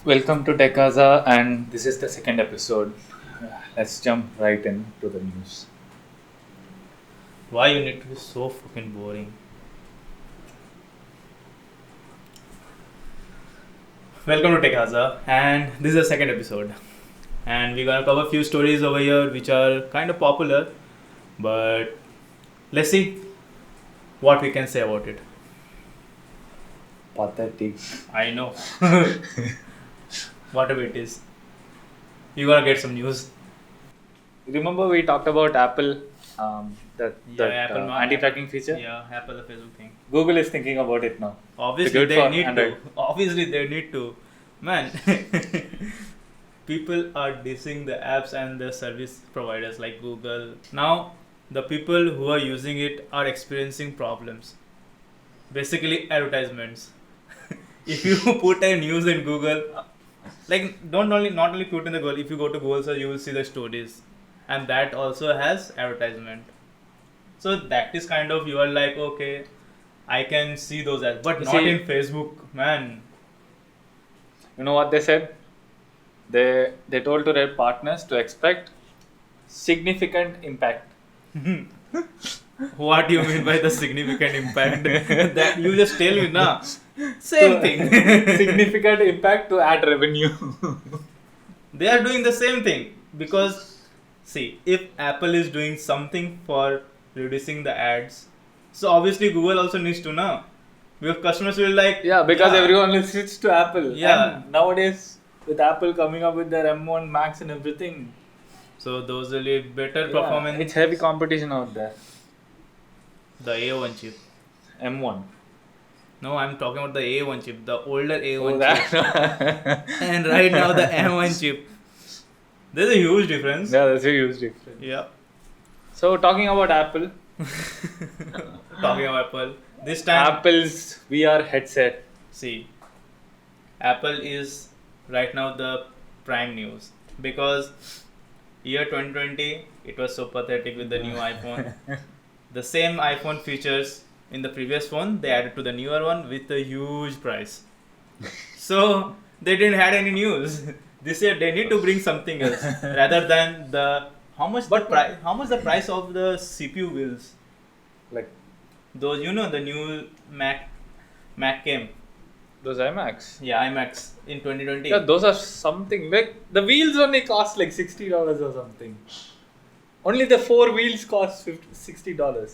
Welcome to Tekaza, and this is the second episode. Let's jump right into the news. Why you need to be so fucking boring? Welcome to Tekaza, and this is the second episode. And we're gonna cover a few stories over here which are kind of popular, but let's see what we can say about it. Pathetic. I know. Whatever it is. You're gonna get some news. Remember we talked about Apple, Apple anti-tracking feature. Yeah, Apple the Facebook thing. Google is thinking about it now. Obviously good they for need Android. to. Obviously they need to. Man, people are dissing the apps and the service providers like Google. Now, the people who are using it are experiencing problems. Basically, advertisements. If you put a news in Google, like not only put in the Google. If you go to Google search, you will see the stories, and that also has advertisement. So that is kind of, you are like, okay, I can see those ads, but not See- in Facebook, man. You know what they said? They told to their partners to expect significant impact. What do you mean by the significant impact? That you just tell me, na. Same thing. Significant impact to ad revenue. They are doing the same thing because, see, if Apple is doing something for reducing the ads, so obviously Google also needs to know. Because customers will like, Yeah, because everyone will switch to Apple. Yeah. And nowadays, with Apple coming up with their M1 Max and everything, So those will be better yeah, performance. it's heavy competition out there. The A1 chip. M1. No, I'm talking about the A1 chip, the older A1 Oh, chip, that. and right now the M1 chip. There's a huge difference. Yeah, that's a huge difference. Yeah. So, talking about Apple, Talking about Apple. This time, Apple's VR headset. see, Apple is right now the prime news because year 2020 it was so pathetic with the new iPhone. The same iPhone features in the previous phone they added to the newer one with a huge price. So they didn't had any news. This year they need to bring something else rather than the how much the price of the CPU wheels. Like Those, the new Mac came. those iMacs. Yeah, IMAX in 2020. Yeah, those are something. Like the wheels only cost like $60 or something. Only the four wheels cost $60.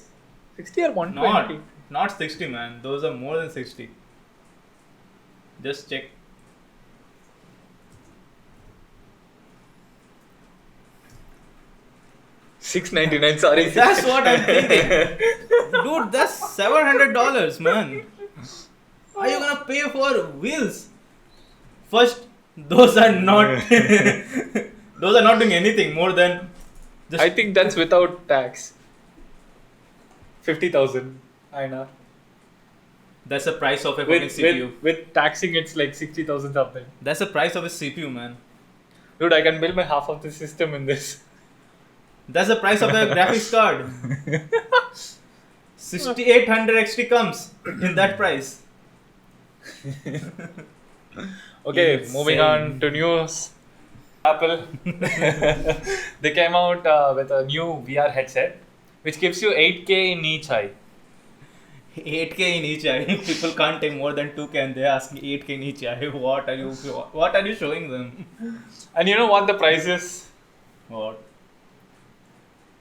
60 or 120? Not 60, man. Those are more than 60. Just check. $699. Sorry. That's what I'm thinking. Dude, that's $700, man. Are you gonna pay for wheels? First, those are not those are not doing anything more than just I think that's without tax. 50,000. I know. that's the price of a fucking CPU. With taxing, it's like 60,000 something. That's the price of a CPU, man. Dude, I can build my half of the system in this. That's the price of a graphics card. 6800 XT comes in that price. Okay, Insane. moving on to news. Apple. They came out with a new VR headset which gives you 8K in each eye. 8K in each eye. People can't take more than 2K and they ask 8K in each eye. What are you showing them? And you know what the price is? What?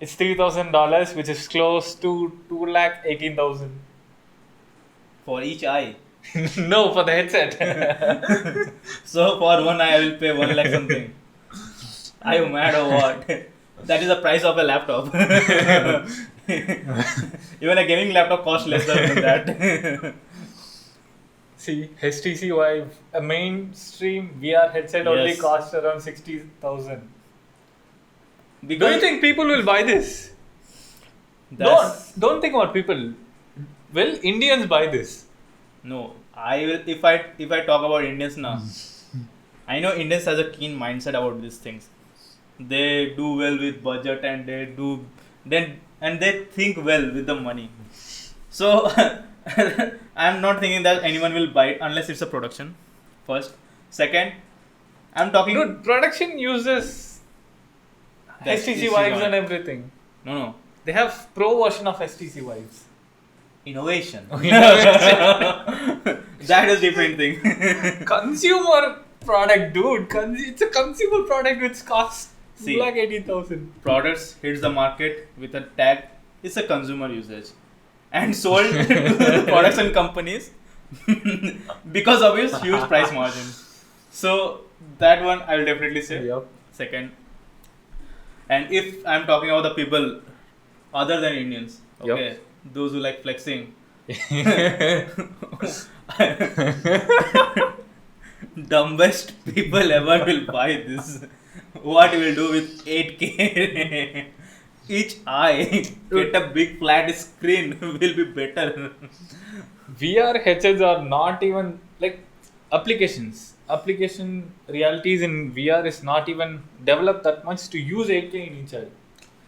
It's $3,000, which is close to 2,18,000. For each eye. No, for the headset. So for one eye I will pay 1 lakh something. Are you mad or what? That is the price of a laptop. Even a gaming laptop costs less than that. See, HTC Vive, a mainstream VR headset only Yes. costs around 60,000. Do you Because think people will buy this? that's, Don't think about people. Will Indians buy this? no, I will if I talk about Indians now. I know Indians has a keen mindset about these things. They do well with budget and they think well with the money. So I'm not thinking that anyone will buy it unless it's a production. First, second, I'm talking. Dude, production uses The HTC HTC Vives one. and everything. No. They have pro version of HTC Vives. Innovation. Innovation. That is different thing. Consumer product, dude. It's a consumer product which costs See. 2,80,000. Products hits the market with a tag. It's a consumer usage. And sold to the products and companies because of its huge price margin. So that one I will definitely say. Yep. Second. And if I'm talking about the people other than Indians, okay, Yep. those who like flexing, dumbest people ever will buy this. What will do with 8K? Each eye get a big flat screen will be better. VR headsets are not even like applications. Application realities in VR is not even developed that much to use 8K in each eye.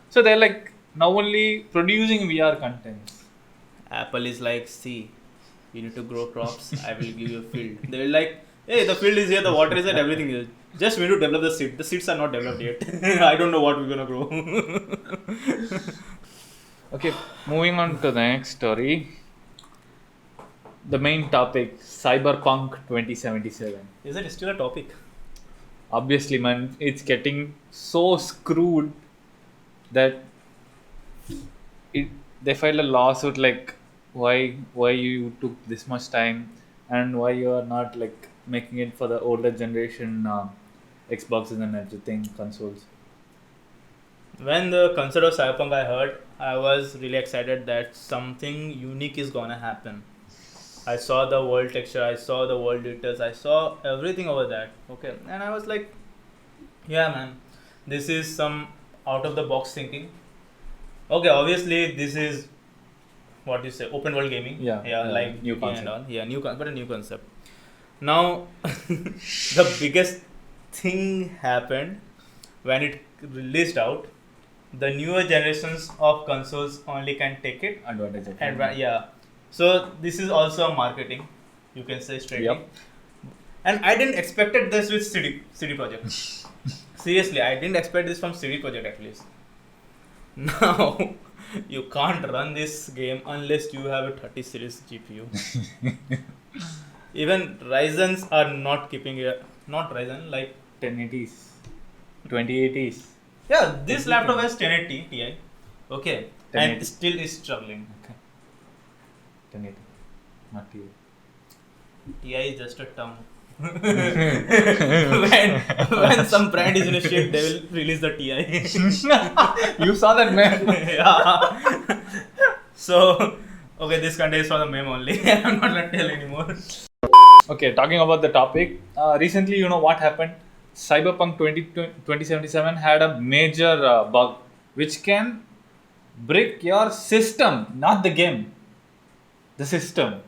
So they're like now only producing VR content. Apple is like, see, you need to grow crops, I will give you a field. They will like, hey, the field is here, the water is there, everything is. Just we need to develop the seed. The seeds are not developed yet. I don't know what we're gonna grow. Okay, moving on to the next story. The main topic, Cyberpunk 2077. Is it still a topic? Obviously, man, it's getting so screwed that they filed a lawsuit like why you took this much time and why you are not like making it for the older generation Xboxes and everything consoles. When the concept of Cyberpunk I heard, I was really excited that something unique is gonna happen. I saw the world texture, I saw the world details, I saw everything over that. Okay, and I was like, yeah, man, this is some out of the box thinking. Okay, obviously this is what you say, open world gaming. Yeah, like new GTA concept. and all. Yeah, but a new concept. Now, the biggest thing happened when it released out. The newer generations of consoles only can take it. Advantage. Yeah. So this is also a marketing, you can say straightly. Yep. And I didn't expected this with CD Projekt. Seriously, I didn't expect this from CD Projekt at least. Now, you can't run this game unless you have a 30 series GPU. Even Ryzen's are not keeping it. Not Ryzen, like 1080s, 2080s. yeah, this laptop has 1080 Ti. Okay, 1080. and still is struggling. Okay. 1080, not TV. Ti is just a term. when some brand is in a shit, they will release the Ti. You saw that man. Yeah. So, okay, this contains for the meme only. I'm not gonna tell anymore. Okay, talking about the topic. Recently, you know what happened? Cyberpunk 2077 had a major bug which can brick your system, not the game. The system.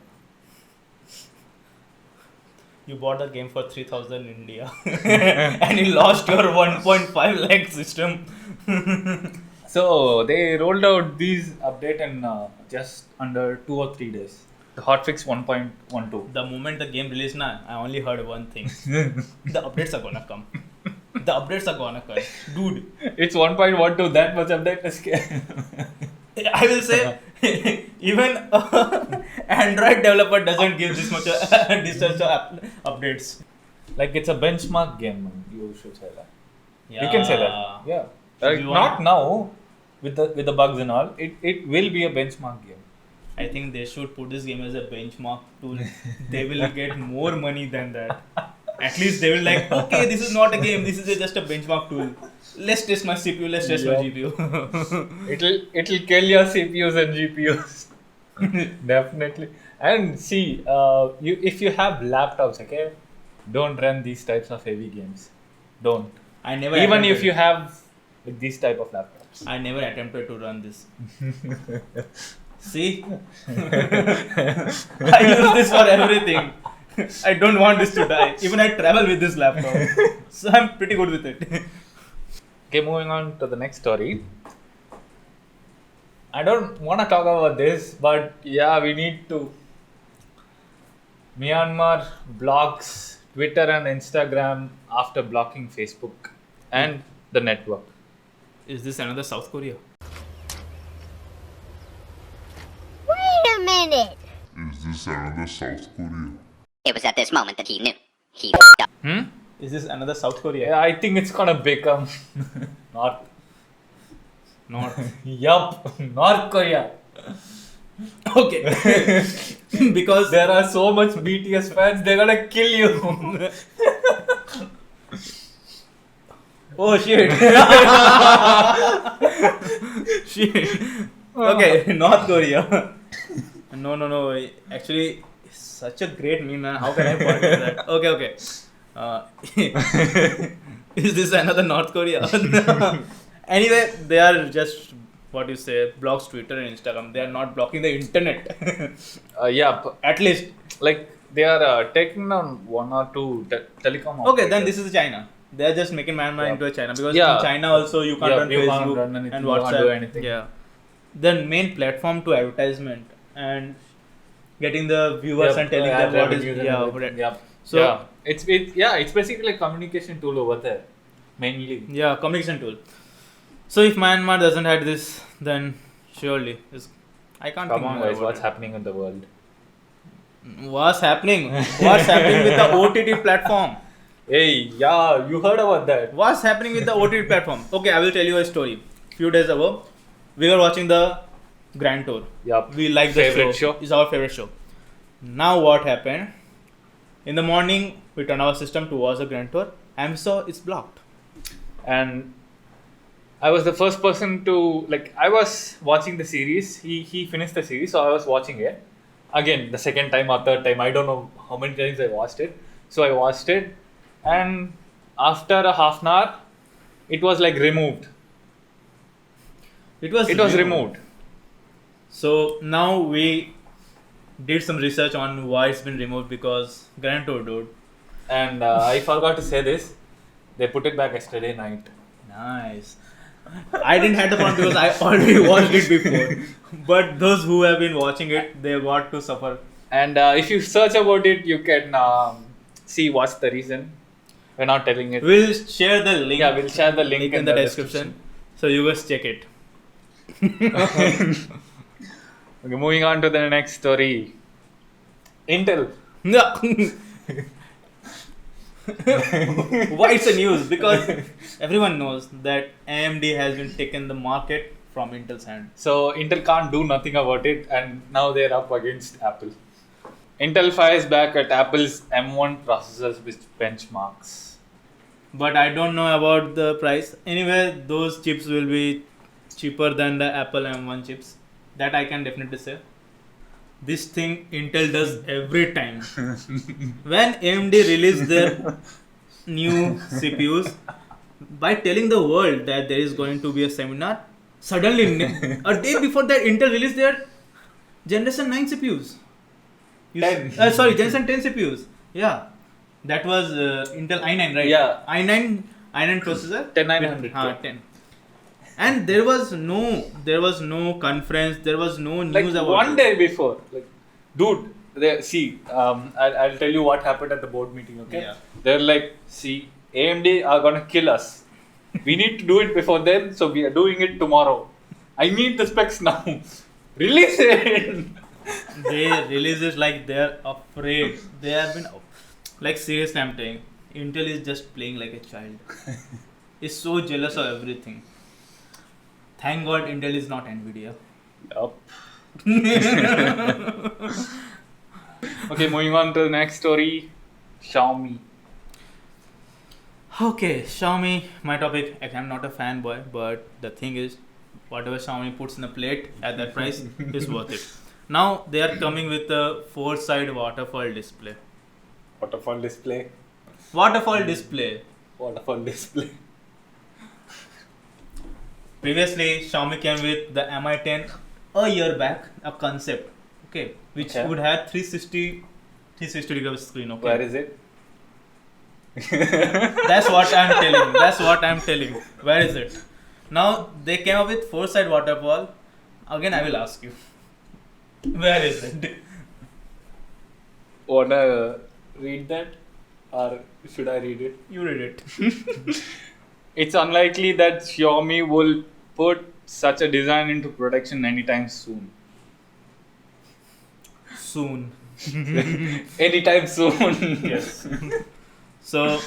You bought the game for 3,000 in India and you lost your 1.5 lakh system. So they rolled out these update in just under 2 or 3 days. The hotfix 1.12. The moment the game released, I only heard one thing. The updates are gonna come. The updates are gonna come. Dude, It's 1.12. That much update is scary. I will say, even Android developer doesn't give this much distance updates. Like it's a benchmark game. Man. You should say that. Yeah. You can say that. Yeah. Like, You not want- now with the bugs and all. It will be a benchmark game. I think they should put this game as a benchmark tool. They will get more money than that. At least they will like, okay, this is not a game. This is just a benchmark tool. Let's test my CPU. Let's test my Yeah. GPU. It'll kill your CPUs and GPUs. Definitely. And see, if you have laptops, okay, don't run these types of heavy games. Don't. I never Even attempted- if you have these type of laptops. I never attempted to run this. See? I use this for everything. I don't want this to die. Even I travel with this laptop. So I'm pretty good with it. Okay, moving on to the next story. I don't want to talk about this, but yeah, we need to. Myanmar blocks Twitter and Instagram after blocking Facebook and the network. Is this another South Korea? Wait a minute. Is this another South Korea? It was at this moment that he knew. He f***ed up. Is this another South Korea? Yeah, I think it's gonna become North. North. Yup, North Korea. Okay. Because There are so much BTS fans, they're gonna kill you. oh shit. Shit. Okay, North Korea. No. Actually, it's such a great meme, man. How can I forget that? Okay. Is this another North Korea? Anyway, they are just what you say, blocks Twitter and Instagram. They are not blocking the internet. Yeah, At least. like they are taking down one or two telecom. Okay, then operators. this is China. They are just making Myanmar Yeah. into a China because Yeah. in China also you can't Yeah, run you can't Facebook run anything, and you can't WhatsApp. do anything. Yeah, the main platform to advertisement and getting the viewers and telling them what is Yeah. So- So it's basically a communication tool over there, mainly. yeah, communication tool. So if Myanmar doesn't have this, then surely I can't Come think on, more guys, about what's it. happening in the world? What's happening? What's happening with the OTT platform? Hey, yeah, you heard about that? What's happening with the OTT platform? Okay, I will tell you a story. Few days ago, we were watching the Grand Tour. Yup. We like the Favorite show. It's our favorite show. Now what happened? In the morning, we turn our system to watch the Grand Tour, and we saw it's blocked. And I was the first person to I was watching the series. He finished the series, so I was watching it again the second time or third time. I don't know how many times I watched it. So I watched it, and after a half an hour, it was removed. It was removed. So now we did some research on why it's been removed because Grand Tour, dude. And I forgot to say this. They put it back yesterday night. Nice. I didn't have the problem because I already watched it before. But those who have been watching it, they got to suffer. And if you search about it, you can see what's the reason. We're not telling it. We'll share the link. Yeah, we'll share the link in the description. So you guys check it. Okay, moving on to the next story. Intel. No. Why it's a news? Because everyone knows that AMD has been taken the market from Intel's hand. So Intel can't do nothing about it, and now they're up against Apple. Intel fires back at Apple's M1 processors with benchmarks. But I don't know about the price. Anyway, those chips will be cheaper than the Apple M1 chips. That I can definitely say. This thing Intel does every time. When AMD released their new CPUs, by telling the world that there is going to be a seminar, suddenly a day before that Intel released their Generation 9 CPUs. Generation 10 CPUs. Yeah. That was Intel i9, right? Yeah. i9 processor. 10900. 10. And there was no conference, there was no news about one it. day before, dude. I'll tell you what happened at the board meeting. Okay, Yeah. they're like, see, AMD are gonna kill us. We need to do it before them, so we are doing it tomorrow. I need the specs now. Release it. They release it like they're afraid. They have been seriously, I'm telling. Intel is just playing like a child. It's so jealous of everything. Thank God Intel is not Nvidia. Yup. Okay, moving on to the next story. Xiaomi. Okay, Xiaomi, my topic. I'm not a fanboy, but the thing is, whatever Xiaomi puts in a plate at that price is worth it. Now they are coming with a 4-side waterfall display. Waterfall display. Waterfall display. Waterfall display. Previously, Xiaomi came with the Mi10 a year back, a concept, okay, which Okay. would have 360 degree screen. Okay, Where is it? That's what I'm telling. Where is it? Now they came up with 4-side waterfall. Again, I will ask you, where is it? Wanna read that? Or should I read it? You read it. It's unlikely that Xiaomi will put such a design into production anytime soon. Soon. Anytime soon. Yes. So,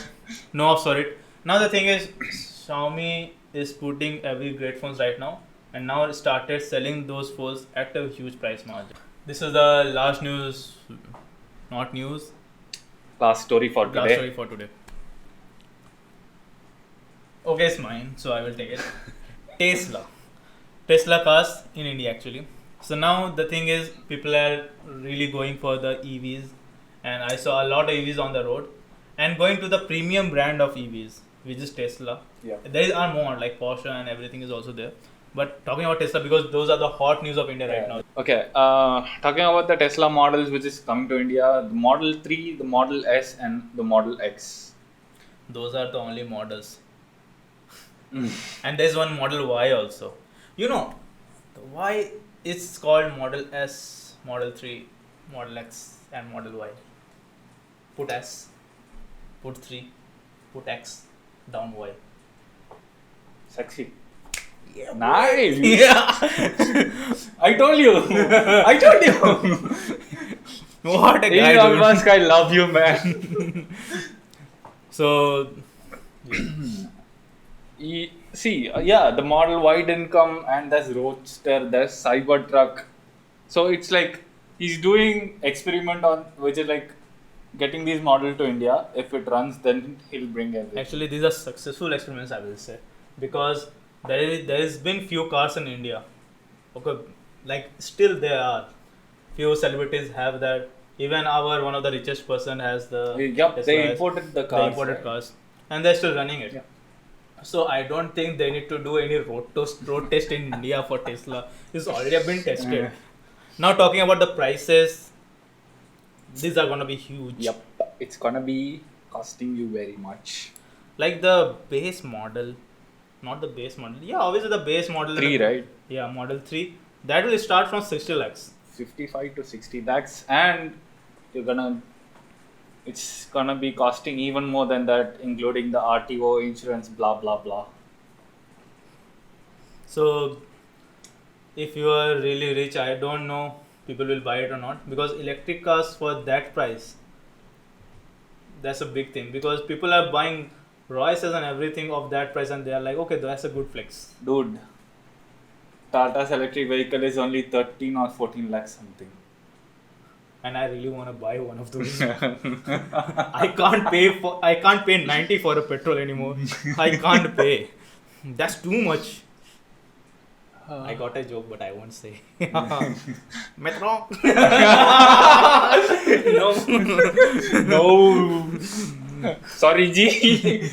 no ops for it. Now the thing is, Xiaomi is putting every great phones right now, and now it started selling those phones at a huge price margin. This is the last news, not news, Last story for last today. story for today. Okay, it's mine, so I will take it. Tesla cars in India actually. So now the thing is, people are really going for the EVs, and I saw a lot of EVs on the road, and going to the premium brand of EVs, which is Tesla. Yeah. There are more like Porsche and everything is also there. But talking about Tesla, because those are the hot news of India right now. Okay, talking about the Tesla models which is coming to India, the Model 3, the Model S and the Model X. Those are the only models. And there's one Model Y also. You know, the Y is called Model S, Model 3, Model X and Model Y. Put S, put 3, put X, down Y. Sexy. Nice. Yeah. I told you. I told you. What a guy, Elon dude. Musk, I love you, man. So, Yeah, the Model Y didn't come, and there's Roadster, there's Cybertruck. So it's like he's doing experiment on which is like getting these models to India. If it runs, then he'll bring everything. actually, these are successful experiments, I will say, because there's been few cars in India. Okay, like still there are few celebrities have that. Even our one of the richest person has the. Yup, Tesla they has- imported the They cars. imported right? cars, and they're still running it. Yeah. So I don't think they need to do any road test in India for Tesla. It's already been tested. Now talking about the prices, these are gonna be huge. Yep, it's gonna be costing you very much. Like the base model, not the base model. Yeah, obviously the base model. 3, right? Yeah, Model 3. That will start from 60 lakhs. 55 to 60 lakhs, and it's gonna be costing even more than that, including the RTO, insurance, blah blah blah. So, if you are really rich, I don't know people will buy it or not, because electric cars for that price, that's a big thing, because people are buying Royces and everything of that price, and they are like, okay, that's a good flex. Dude, Tata's electric vehicle is only 13 or 14 lakhs something. And I really want to buy one of those. I can't pay 90 for a petrol anymore. I can't pay. That's too much. I got a joke, but I won't say. Metro. No. No. Sorry, G.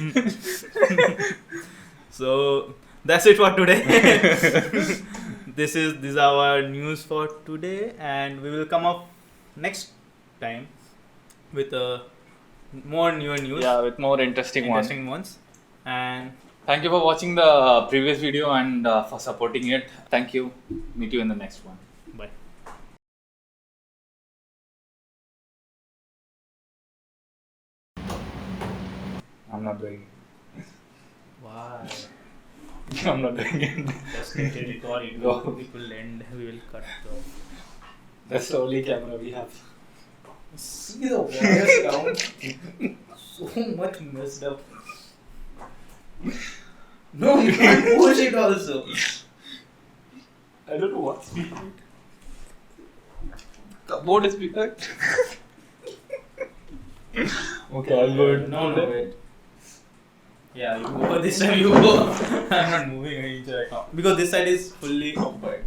So that's it for today. These are our news for today, and we will come up next time with more newer news, Yeah, with more interesting ones. And Thank you for watching the previous video and for supporting it. Thank you. Meet you in the next one. bye. I'm not doing Why? it. I'm not doing it. Just let it record it. Go. It will end. We will cut the. That's the only camera we have. See the wires down. So much messed up. No, you can't push it also. I don't know what's behind. The board is behind. Okay, I'll go. No, wait. Yeah, you go. This time you go. I'm not moving an inch right now. Because this side is fully occupied.